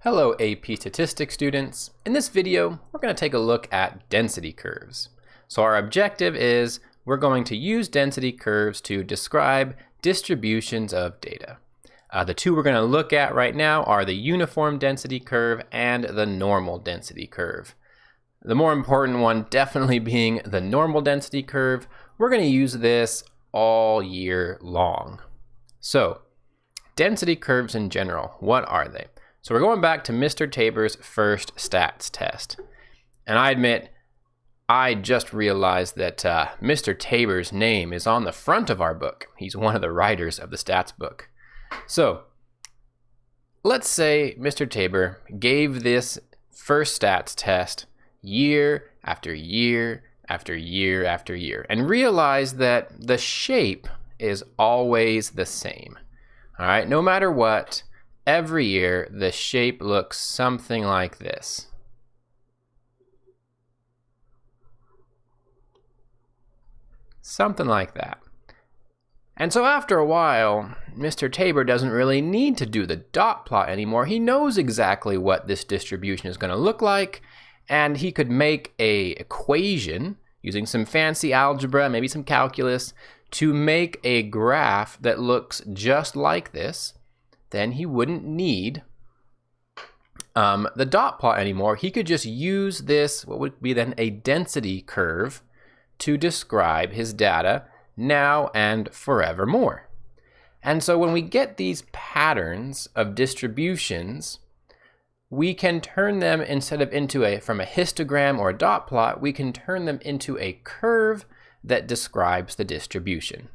Hello AP Statistics students. In this video, we're going to take a look at density curves. So our objective is we're going to use density curves to describe distributions of data. The two we're going to look at right now are the uniform density curve and the normal density curve. The more important one definitely being the normal density curve. We're going to use this all year long. So density curves in general, what are they? So we're going back to Mr. Tabor's first stats test. And I admit, I just realized that Mr. Tabor's name is on the front of our book. He's one of the writers of the stats book. So let's say Mr. Tabor gave this first stats test year after year after year after year and realized that the shape is always the same. All right, no matter what, every year the shape looks something like this. Something like that. And so after a while, Mr. Tabor doesn't really need to do the dot plot anymore. He knows exactly what this distribution is going to look like, and he could make an equation using some fancy algebra, maybe some calculus, to make a graph that looks just like this. Then he wouldn't need the dot plot anymore. He could just use this, what would be then a density curve, to describe his data now and forevermore. And so when we get these patterns of distributions, we can turn them, instead of from a histogram or a dot plot, we can turn them into a curve that describes the distribution.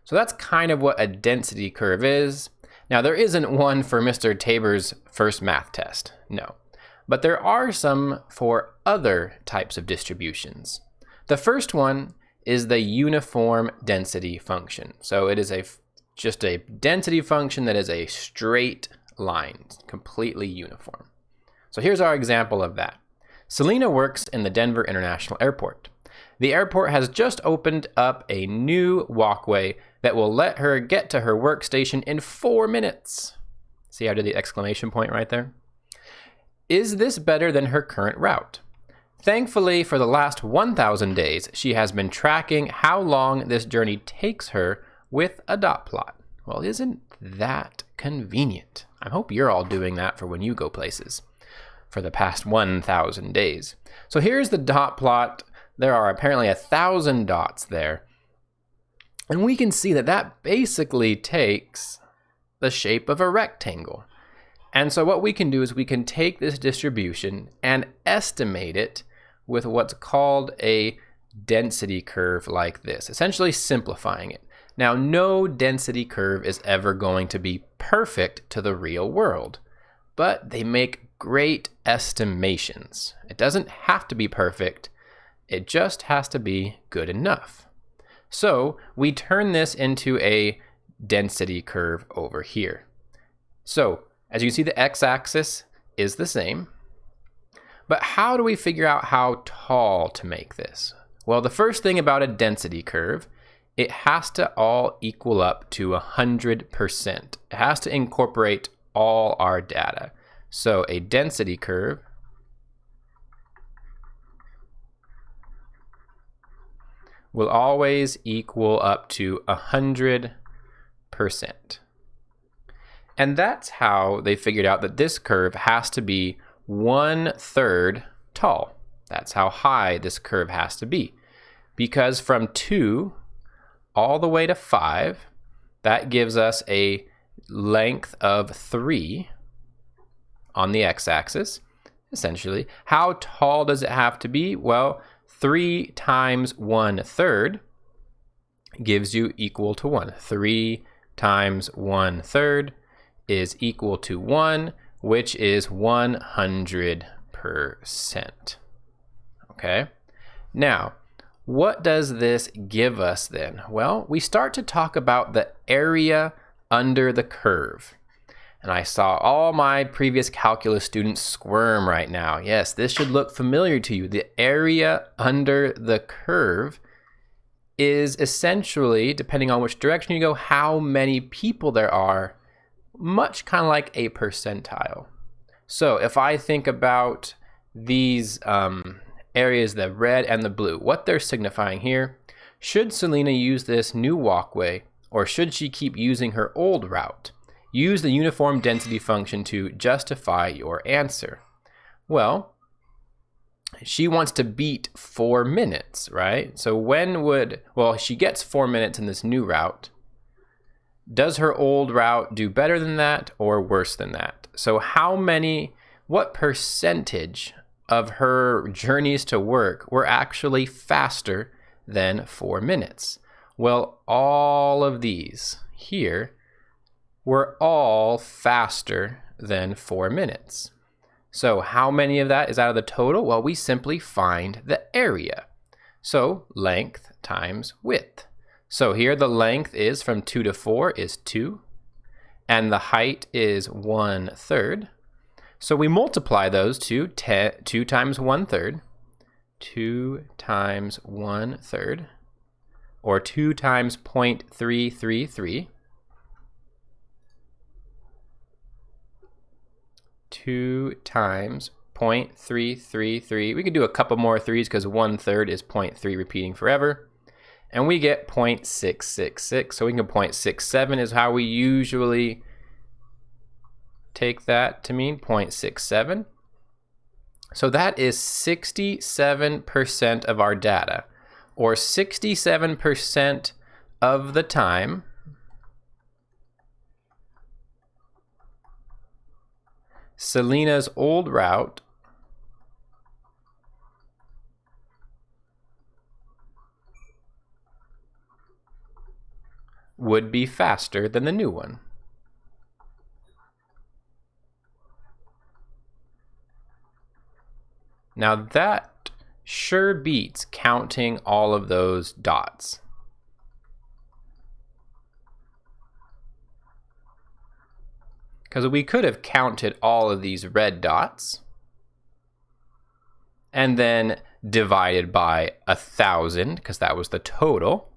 So that's kind of what a density curve is. Now, there isn't one for Mr. Tabor's first math test, no. But there are some for other types of distributions. The first one is the uniform density function. So it is just a density function that is a straight line, completely uniform. So here's our example of that. Selena works in the Denver International Airport. The airport has just opened up a new walkway that will let her get to her workstation in 4 minutes. See how I did the exclamation point right there? Is this better than her current route? Thankfully, for the last 1,000 days, she has been tracking how long this journey takes her with a dot plot. Well, isn't that convenient? I hope you're all doing that for when you go places for the past 1,000 days. So here's the dot plot. There are apparently 1,000 dots there. And we can see that that basically takes the shape of a rectangle. And so what we can do is we can take this distribution and estimate it with what's called a density curve like this, essentially simplifying it. Now, no density curve is ever going to be perfect to the real world, but they make great estimations. It doesn't have to be perfect. It just has to be good enough. So we turn this into a density curve over here. So as you can see, the x-axis is the same. But how do we figure out how tall to make this? Well, the first thing about a density curve, it has to all equal up to 100%. It has to incorporate all our data. So a density curve will always equal up to 100%. And that's how they figured out that this curve has to be 1/3 tall. That's how high this curve has to be. Because from 2 all the way to 5, that gives us a length of 3 on the x-axis, essentially. How tall does it have to be? Well, 3 times 1/3 gives you equal to 1. 3 times 1/3 is equal to 1, which is 100%. Okay? Now, what does this give us then? Well, we start to talk about the area under the curve. And I saw all my previous calculus students squirm right now. Yes, this should look familiar to you. The area under the curve is essentially, depending on which direction you go, how many people there are, much kind of like a percentile. So if I think about these areas, the red and the blue, what they're signifying here, should Selena use this new walkway or should she keep using her old route? Use the uniform density function to justify your answer. Well, she wants to beat 4 minutes, right? So she gets 4 minutes in this new route. Does her old route do better than that or worse than that? So what percentage of her journeys to work were actually faster than 4 minutes? Well, all of these here were all faster than 4 minutes. So how many of that is out of the total? Well, we simply find the area. So length times width. So here the length is from 2 to 4 is 2, and the height is 1/3. So we multiply those to 2 times 1/3, 2 times 1/3, or 2 times 0.333. 2 times 0.333. We could do a couple more threes because 1/3 is 0.3 repeating forever. And we get 0.666. So we can go 0.67 is how we usually take that to mean 0.67. So that is 67% of our data, or 67% of the time Selena's old route would be faster than the new one. Now that sure beats counting all of those dots. Because we could have counted all of these red dots and then divided by 1,000, because that was the total.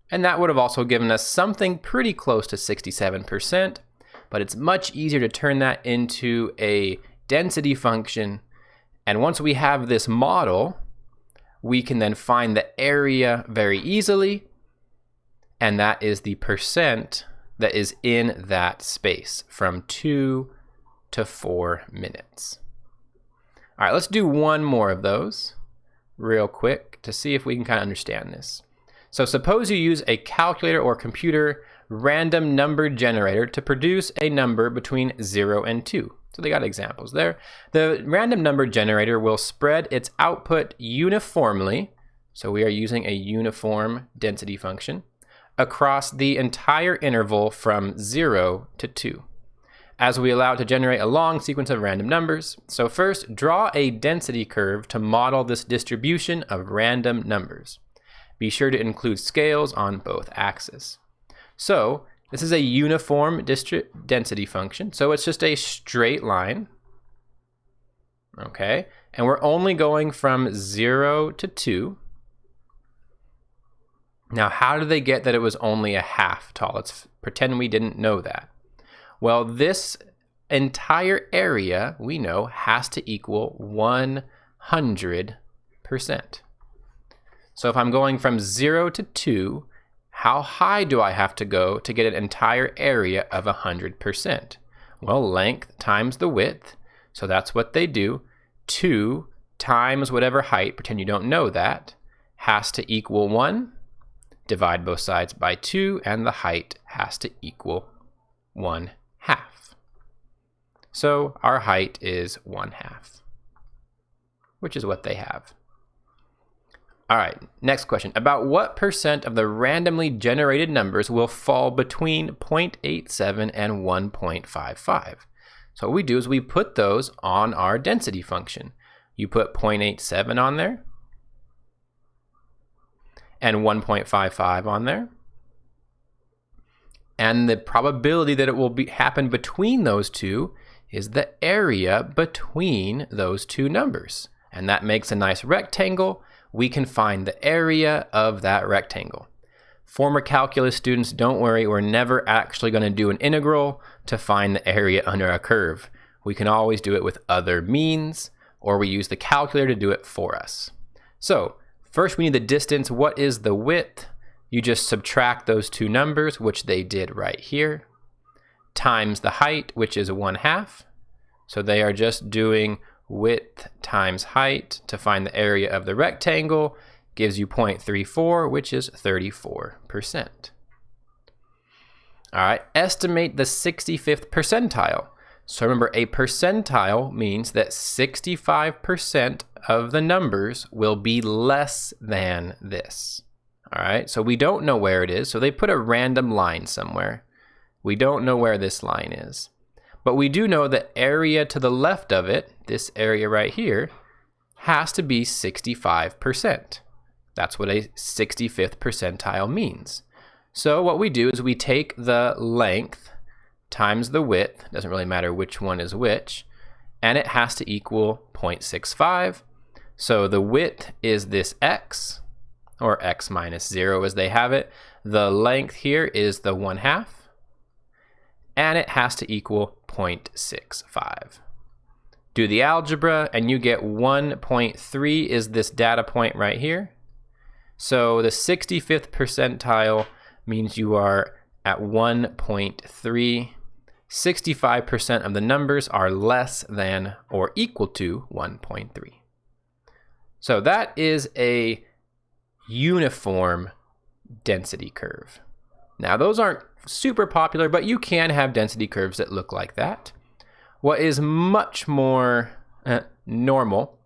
And that would have also given us something pretty close to 67%, but it's much easier to turn that into a density function. And once we have this model, we can then find the area very easily, and that is the percent that is in that space from 2 to 4 minutes. All right, let's do one more of those real quick to see if we can kind of understand this. So suppose you use a calculator or computer random number generator to produce a number between 0 and 2. So they got examples there. The random number generator will spread its output uniformly, so we are using a uniform density function, across the entire interval from 0 to 2, as we allow it to generate a long sequence of random numbers. So first, draw a density curve to model this distribution of random numbers. Be sure to include scales on both axes. So this is a uniform density function, so it's just a straight line, okay? And we're only going from 0 to 2. Now, how do they get that it was only a half tall? Let's pretend we didn't know that. Well, this entire area, we know, has to equal 100%. So if I'm going from 0 to 2, how high do I have to go to get an entire area of 100%? Well, length times the width, so that's what they do. 2 times whatever height, pretend you don't know that, has to equal 1. Divide both sides by 2, and the height has to equal 1/2. So our height is 1/2, which is what they have. All right, next question. About what percent of the randomly generated numbers will fall between 0.87 and 1.55? So what we do is we put those on our density function. You put 0.87 on there, and 1.55 on there. And the probability that it will happen between those two is the area between those two numbers. And that makes a nice rectangle. We can find the area of that rectangle. Former calculus students, don't worry, we're never actually going to do an integral to find the area under a curve. we can always do it with other means, or we use the calculator to do it for us. So first we need the distance. What is the width? You just subtract those two numbers, which they did right here, times the height, which is 1/2. So they are just doing width times height to find the area of the rectangle, gives you 0.34, which is 34%. All right, estimate the 65th percentile. So remember, a percentile means that 65% of the numbers will be less than this. All right, so we don't know where it is, so they put a random line somewhere. We don't know where this line is. But we do know the area to the left of it, this area right here, has to be 65%. That's what a 65th percentile means. So what we do is we take the length times the width, doesn't really matter which one is which, and it has to equal 0.65. So the width is this x, or x minus 0 as they have it. The length here is the 1/2, and it has to equal 0.65. Do the algebra, and you get 1.3 is this data point right here. So the 65th percentile means you are at 1.3. 65% of the numbers are less than or equal to 1.3. So that is a uniform density curve. Now those aren't super popular, but you can have density curves that look like that. What is much more normal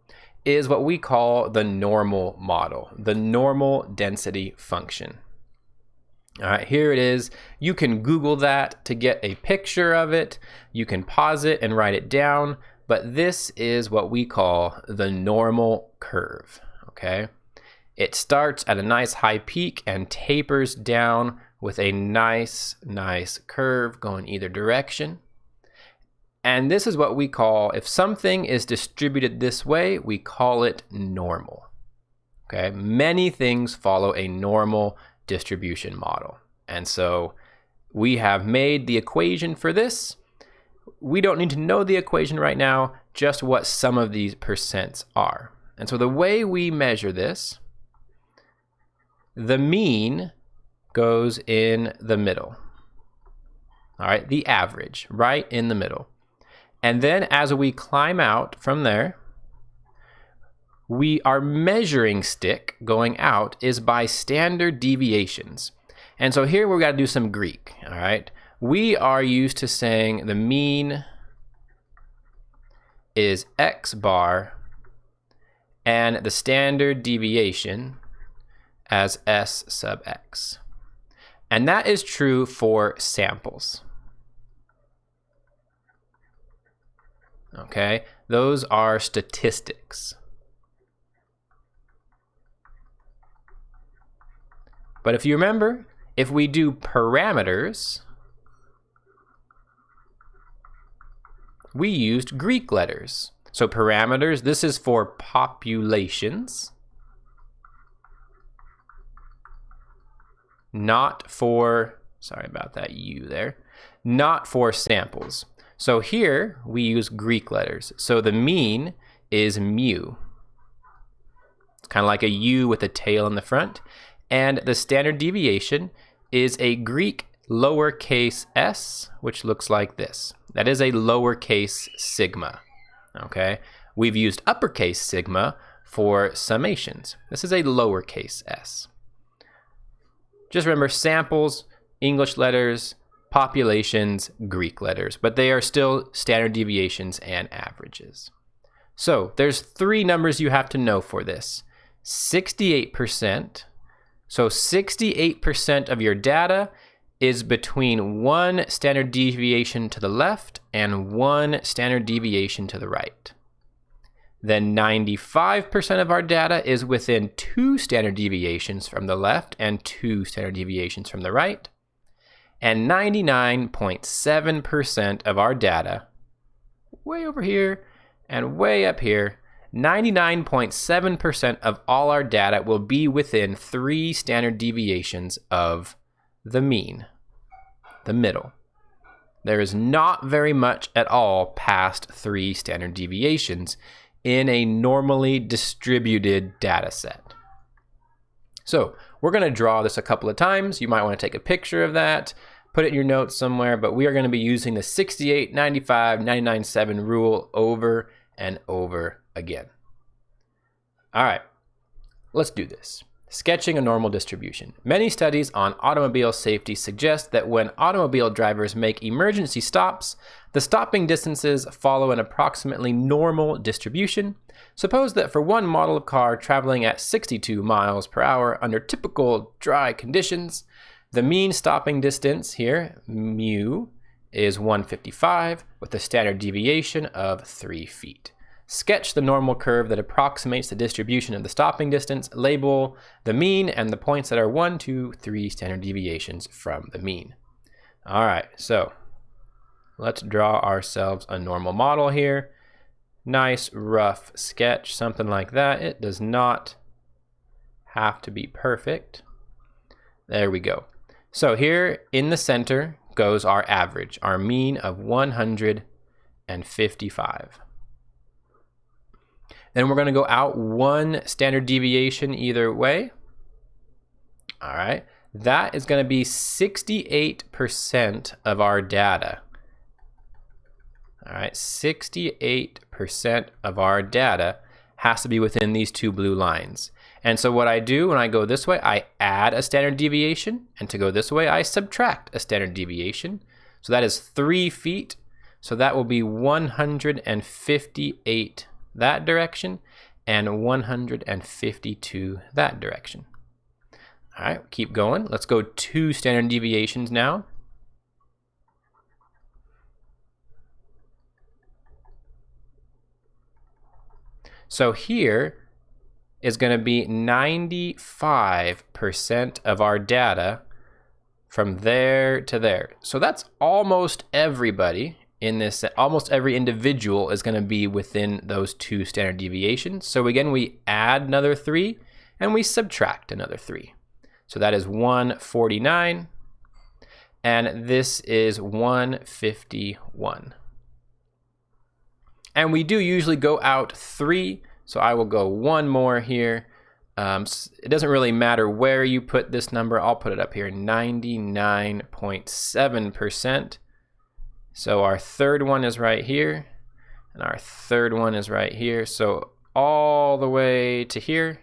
is what we call the normal model, the normal density function. All right, here it is. You can Google that to get a picture of it. You can pause it and write it down, but this is what we call the normal curve, okay? It starts at a nice high peak and tapers down with a nice curve going either direction. And this is what we call, if something is distributed this way, we call it normal, okay? Many things follow a normal distribution model. And so we have made the equation for this. We don't need to know the equation right now, just what some of these percents are. And so the way we measure this, the mean goes in the middle. All right, the average, right in the middle. And then as we climb out from there, our measuring stick going out is by standard deviations. And so here we've got to do some Greek, all right? We are used to saying the mean is x bar and the standard deviation as s sub x. And that is true for samples. Okay, those are statistics. But if you remember, if we do parameters, we used Greek letters. So parameters, this is for populations, not for, sorry about that U there, not for samples. So here we use Greek letters. So the mean is mu. It's kind of like a U with a tail in the front. And the standard deviation is a Greek lowercase s, which looks like this. That is a lowercase sigma, okay? We've used uppercase sigma for summations. This is a lowercase s. Just remember, samples, English letters, populations, Greek letters, but they are still standard deviations and averages. So there's three numbers you have to know for this. 68%. So 68% of your data is between one standard deviation to the left and one standard deviation to the right. Then 95% of our data is within two standard deviations from the left and two standard deviations from the right. And 99.7% of our data, way over here and way up here, 99.7% of all our data will be within three standard deviations of the mean, the middle. There is not very much at all past 3 standard deviations in a normally distributed data set. So we're going to draw this a couple of times. You might want to take a picture of that, put it in your notes somewhere, but we are going to be using the 68, 95, 99.7 rule over and over again. All right, let's do this. Sketching a normal distribution. Many studies on automobile safety suggest that when automobile drivers make emergency stops, the stopping distances follow an approximately normal distribution. Suppose that for one model of car traveling at 62 miles per hour under typical dry conditions, the mean stopping distance here, mu, is 155 with a standard deviation of 3 feet. Sketch the normal curve that approximates the distribution of the stopping distance, label the mean and the points that are 1, 2, 3 standard deviations from the mean. All right, so let's draw ourselves a normal model here. Nice rough sketch, something like that. It does not have to be perfect. There we go. So here in the center goes our average, our mean of 155. Then we're going to go out 1 standard deviation either way. All right, that is going to be 68% of our data. All right, 68% of our data has to be within these 2 blue lines. And so what I do when I go this way, I add a standard deviation, and to go this way, I subtract a standard deviation. So that is 3 feet. So that will be 158 that direction and 152 that direction. All right, keep going. Let's go 2 standard deviations now. So here is going to be 95% of our data from there to there. So that's almost everybody in this, almost every individual is going to be within those 2 standard deviations. So again, we add another 3 and we subtract another 3. So that is 149 and this is 151. And we do usually go out 3, so I will go 1 more here. It doesn't really matter where you put this number. I'll put it up here, 99.7%. So our third one is right here, and our third one is right here. So all the way to here,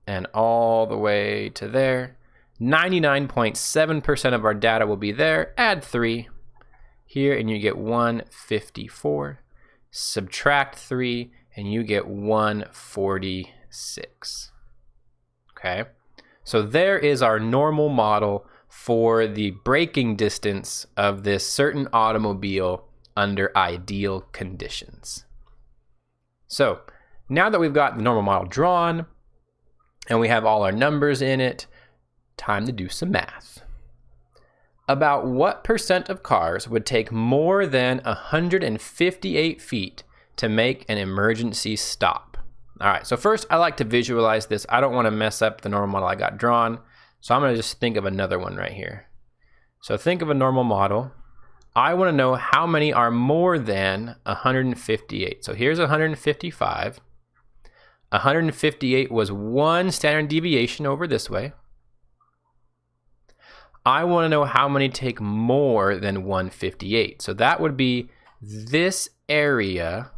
and all the way to there. 99.7% of our data will be there. Add 3 here, and you get 154. Subtract 3, and you get 146. Okay, so there is our normal model for the braking distance of this certain automobile under ideal conditions. So now that we've got the normal model drawn and we have all our numbers in it, time to do some math. About what percent of cars would take more than 158 feet to make an emergency stop? All right, so first I like to visualize this. I don't want to mess up the normal model I got drawn. So I'm going to just think of another one right here. So think of a normal model. I want to know how many are more than 158. So here's 155. 158 was 1 standard deviation over this way. I want to know how many take more than 158. So that would be this area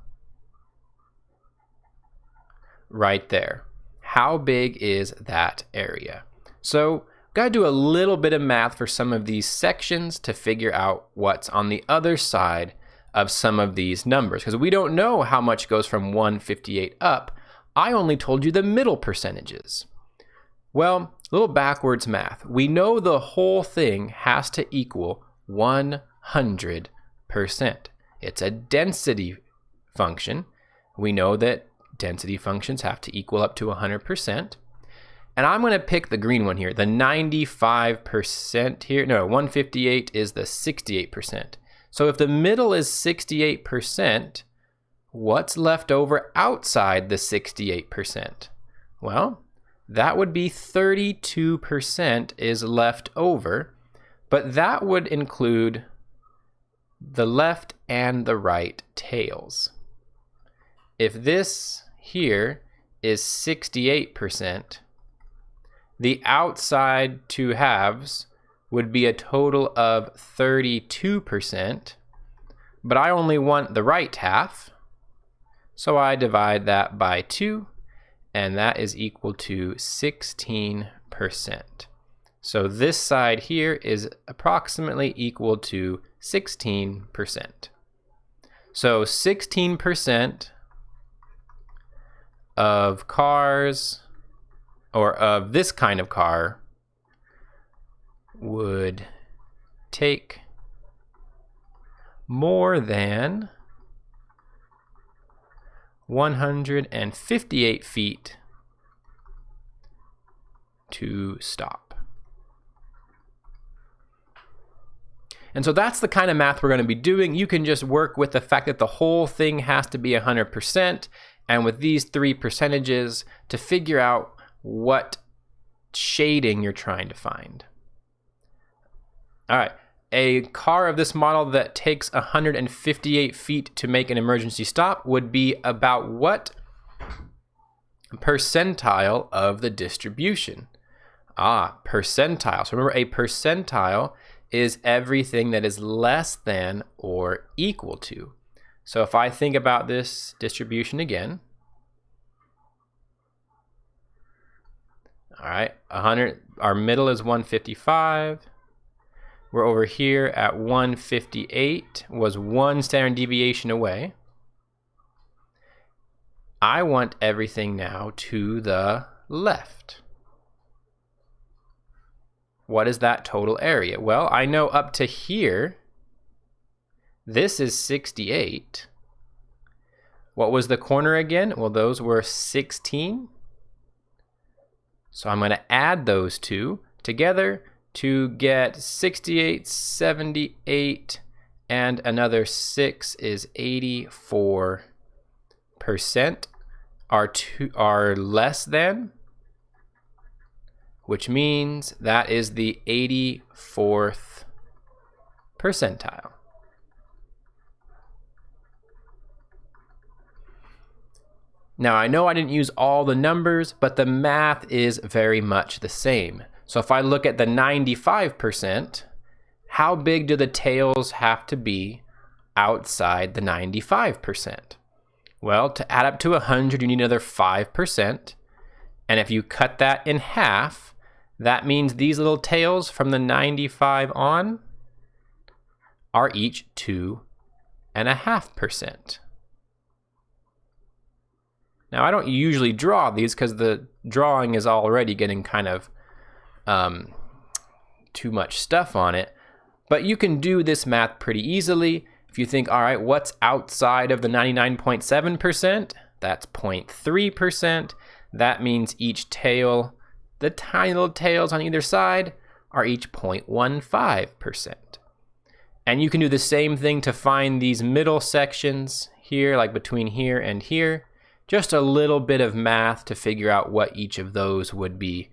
right there. How big is that area? So got to do a little bit of math for some of these sections to figure out what's on the other side of some of these numbers, because we don't know how much goes from 158 up. I only told you the middle percentages. Well, a little backwards math. We know the whole thing has to equal 100%. It's a density function. We know that density functions have to equal up to 100%. And I'm going to pick the green one here, the 95% here. No, 158 is the 68%. So if the middle is 68%, what's left over outside the 68%? Well, that would be 32% is left over, but that would include the left and the right tails. If this here is 68%, the outside two halves would be a total of 32%, but I only want the right half, so I divide that by 2, and that is equal to 16%. So this side here is approximately equal to 16%. So 16% of cars, or of this kind of car, would take more than 158 feet to stop. And so that's the kind of math we're going to be doing. You can just work with the fact that the whole thing has to be 100%, and with these three percentages to figure out what shading you're trying to find. All right, a car of this model that takes 158 feet to make an emergency stop would be about what percentile of the distribution? Percentile. So remember, a percentile is everything that is less than or equal to. So if I think about this distribution again, all right, 100, our middle is 155. We're over here at 158, was 1 standard deviation away. I want everything now to the left. What is that total area? Well, I know up to here, this is 68. What was the corner again? Well, those were 16. So I'm going to add those two together to get 68, 78, and another 6 is 84% are less than, which means that is the 84th percentile. Now, I know I didn't use all the numbers, but the math is very much the same. So if I look at the 95%, how big do the tails have to be outside the 95%? Well, to add up to 100, you need another 5%. And if you cut that in half, that means these little tails from the 95 on are each 2.5%. Now, I don't usually draw these because the drawing is already getting kind of too much stuff on it, but you can do this math pretty easily. If you think, all right, what's outside of the 99.7%? That's 0.3%. That means each tail, the tiny little tails on either side, are each 0.15%. And you can do the same thing to find these middle sections here, like between here and here. Just a little bit of math to figure out what each of those would be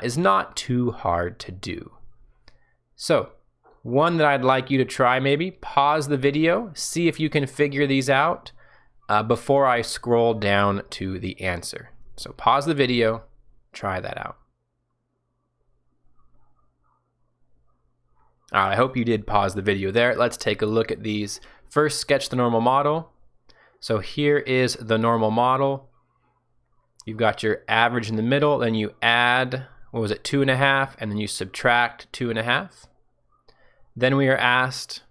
is not too hard to do. So, one that I'd like you to try, maybe pause the video, see if you can figure these out before I scroll down to the answer. So pause the video, try that out. All right, I hope you did pause the video there. Let's take a look at these. First, sketch the normal model. So here is the normal model. You've got your average in the middle, then you add, 2.5, and then you subtract 2.5. Then we are asked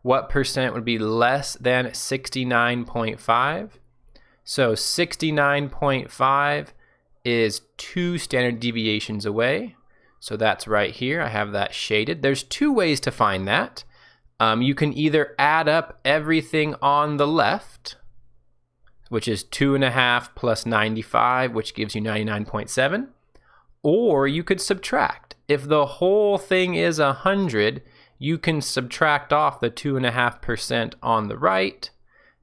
what percent would be less than 69.5. So 69.5 is 2 standard deviations away. So that's right here. I have that shaded. There's 2 ways to find that. You can either add up everything on the left, which is 2.5 plus 95, which gives you 99.7, or you could subtract. If the whole thing is 100, you can subtract off the 2.5% on the right,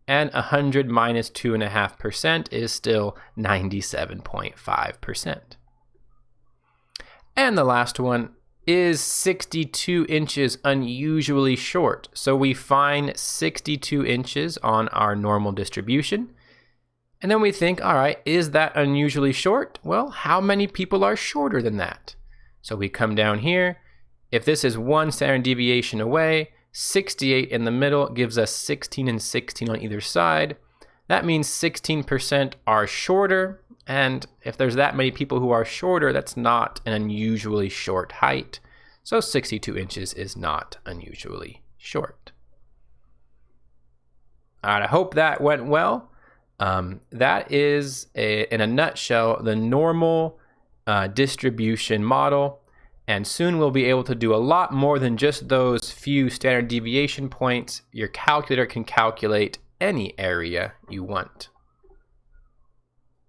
and 100 minus 2.5% is still 97.5%. And the last one, is 62 inches unusually short? So we find 62 inches on our normal distribution. And then we think, all right, is that unusually short? Well, how many people are shorter than that? So we come down here. If this is 1 standard deviation away, 68 in the middle gives us 16 and 16 on either side. That means 16% are shorter. And if there's that many people who are shorter, that's not an unusually short height. So 62 inches is not unusually short. All right, I hope that went well. That is, in a nutshell, the normal distribution model. And soon we'll be able to do a lot more than just those few standard deviation points. Your calculator can calculate any area you want.